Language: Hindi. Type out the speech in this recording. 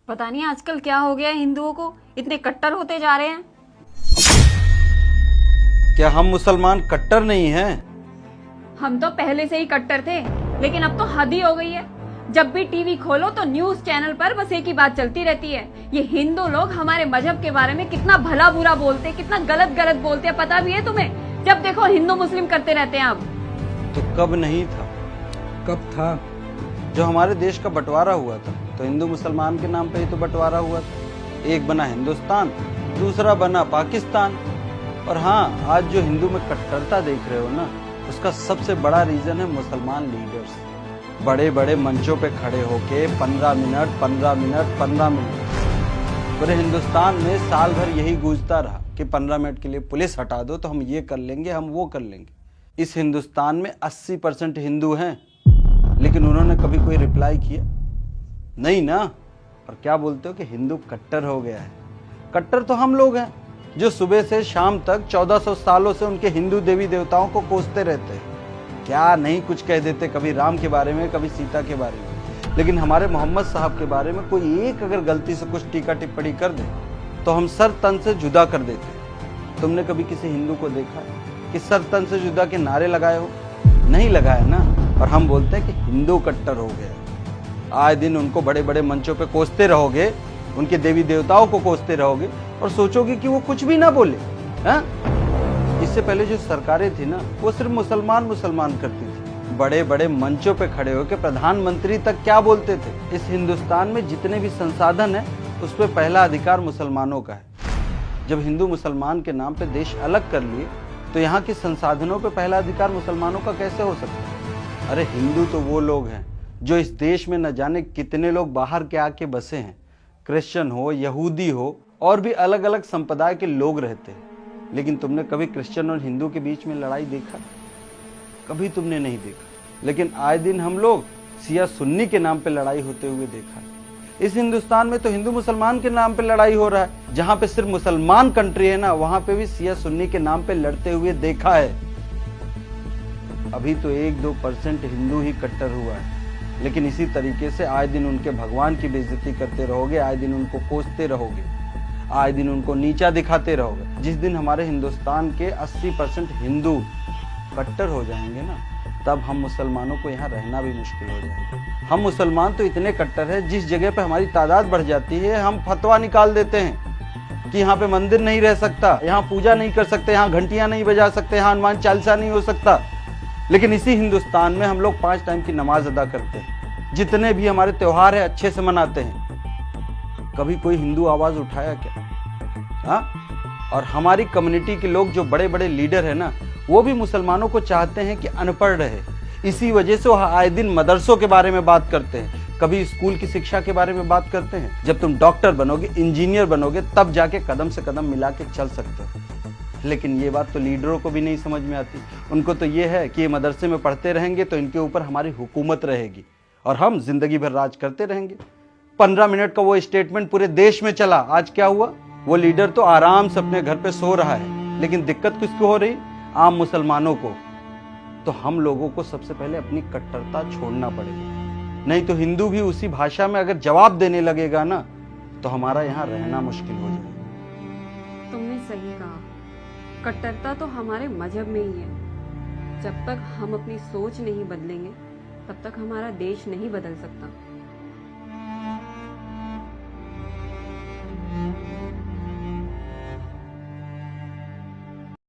पता नहीं आजकल क्या हो गया है हिंदुओं को, इतने कट्टर होते जा रहे हैं। क्या हम मुसलमान कट्टर नहीं हैं? हम तो पहले से ही कट्टर थे, लेकिन अब तो हद ही हो गई है। जब भी टीवी खोलो तो न्यूज चैनल पर बस एक ही बात चलती रहती है, ये हिंदू लोग हमारे मजहब के बारे में कितना भला बुरा बोलते हैं, कितना गलत गलत बोलते हैं। पता भी है तुम्हें? जब देखो हिंदू मुस्लिम करते रहते हैं। अब तो कब नहीं था? कब था? जो हमारे देश का बंटवारा हुआ था तो हिंदू मुसलमान के नाम पे ही तो बंटवारा हुआ था। एक बना हिंदुस्तान, दूसरा बना पाकिस्तान। और हाँ, आज जो हिंदू में कट्टरता देख रहे हो ना, उसका सबसे बड़ा रीजन है मुसलमान लीडर्स। बड़े बड़े मंचों पे खड़े होके 15 मिनट पूरे हिंदुस्तान में साल भर यही गूंजता रहा कि 15 मिनट के लिए पुलिस हटा दो तो हम ये कर लेंगे, हम वो कर लेंगे। इस हिंदुस्तान में 80% हिंदू हैं, लेकिन उन्होंने कभी कोई रिप्लाई किया नहीं ना। और क्या बोलते हो कि हिंदू कट्टर हो गया है। कट्टर तो हम लोग हैं जो सुबह से शाम तक 1400 सालों से उनके हिंदू देवी देवताओं को कोसते रहते हैं। क्या नहीं कुछ कह देते, कभी राम के बारे में, कभी सीता के बारे में, लेकिन हमारे मोहम्मद साहब के बारे में कोई एक अगर गलती से कुछ टीका टिप्पणी कर दे तो हम सर तन से जुदा कर देते। तुमने कभी किसी हिंदू को देखा कि सर तन से जुदा के नारे लगाए हो? नहीं लगाया ना। और हम बोलते हैं कि हिंदू कट्टर हो गया। आए दिन उनको बड़े बड़े मंचों पे कोसते रहोगे, उनके देवी देवताओं को कोसते रहोगे और सोचोगे कि वो कुछ भी ना बोले। हाँ? इससे पहले जो सरकारें थी ना, वो सिर्फ मुसलमान करती थी। बड़े बड़े मंचों पे खड़े होकर प्रधानमंत्री तक क्या बोलते थे? इस हिंदुस्तान में जितने भी संसाधन है उस पर पहला अधिकार मुसलमानों का है। जब हिंदू मुसलमान के नाम पे देश अलग कर लिए तो यहाँ के संसाधनों पे पहला अधिकार मुसलमानों का कैसे हो सकता है? अरे हिंदू तो वो लोग हैं जो इस देश में न जाने कितने लोग बाहर के आके बसे हैं। क्रिश्चियन हो, यहूदी हो, और भी अलग अलग संप्रदाय के लोग रहते हैं। लेकिन तुमने कभी क्रिश्चियन और हिंदू के बीच में लड़ाई देखा? कभी तुमने नहीं देखा। लेकिन आए दिन हम लोग शिया सुन्नी के नाम पे लड़ाई होते हुए देखा। इस हिंदुस्तान में तो हिंदू मुसलमान के नाम पे लड़ाई हो रहा है। जहां पे सिर्फ मुसलमान कंट्री है ना, वहां पे भी शिया सुन्नी के नाम पे लड़ते हुए देखा है। अभी तो 1-2% हिंदू ही कट्टर हुआ है, लेकिन इसी तरीके से आए दिन उनके भगवान की बेइज्जती करते रहोगे, आए दिन उनको कोसते रहोगे, आए दिन उनको नीचा दिखाते रहोगे। जिस दिन हमारे हिंदुस्तान के 80% हिंदू कट्टर हो जाएंगे ना, तब हम मुसलमानों को यहाँ रहना भी मुश्किल हो जाएगा। हम मुसलमान तो इतने कट्टर हैं, जिस जगह पे हमारी तादाद बढ़ जाती है हम फतवा निकाल देते हैं कि यहाँ पे मंदिर नहीं रह सकता, यहाँ पूजा नहीं कर सकते, यहाँ घंटियां नहीं बजा सकते, यहाँ हनुमान चालीसा नहीं हो सकता। लेकिन इसी हिंदुस्तान में हम लोग 5 टाइम की नमाज अदा करते हैं, जितने भी हमारे त्योहार है अच्छे से मनाते हैं। कभी कोई हिंदू आवाज उठाया क्या? हाँ? और हमारी कम्युनिटी के लोग जो बड़े बड़े लीडर है ना, वो भी मुसलमानों को चाहते हैं कि अनपढ़ रहे। इसी वजह से वो आए दिन मदरसों के बारे में बात करते हैं, कभी स्कूल की शिक्षा के बारे में बात करते हैं। जब तुम डॉक्टर बनोगे, इंजीनियर बनोगे, तब जाके कदम से कदम मिला के चल सकते हो। लेकिन ये बात तो लीडरों को भी नहीं समझ में आती। उनको तो ये है कि ये मदरसे में पढ़ते रहेंगे तो इनके ऊपर हमारी हुकूमत रहेगी और हम जिंदगी भर राज करते रहेंगे। 15 मिनट का वो स्टेटमेंट पूरे देश में चला। आज क्या हुआ? वो लीडर तो आराम से अपने घर पे सो रहा है, लेकिन दिक्कत किसको हो रही? आम मुसलमानों को। तो हम लोगों को सबसे पहले अपनी कट्टरता छोड़ना पड़ेगा, नहीं तो हिंदू भी उसी भाषा में अगर जवाब देने लगेगा ना, तो हमारा यहाँ रहना मुश्किल हो जाएगा। तुमने सही कहा, कट्टरता तो हमारे मजहब में ही है। जब तक हम अपनी सोच नहीं बदलेंगे, तब तक हमारा देश नहीं बदल सकता।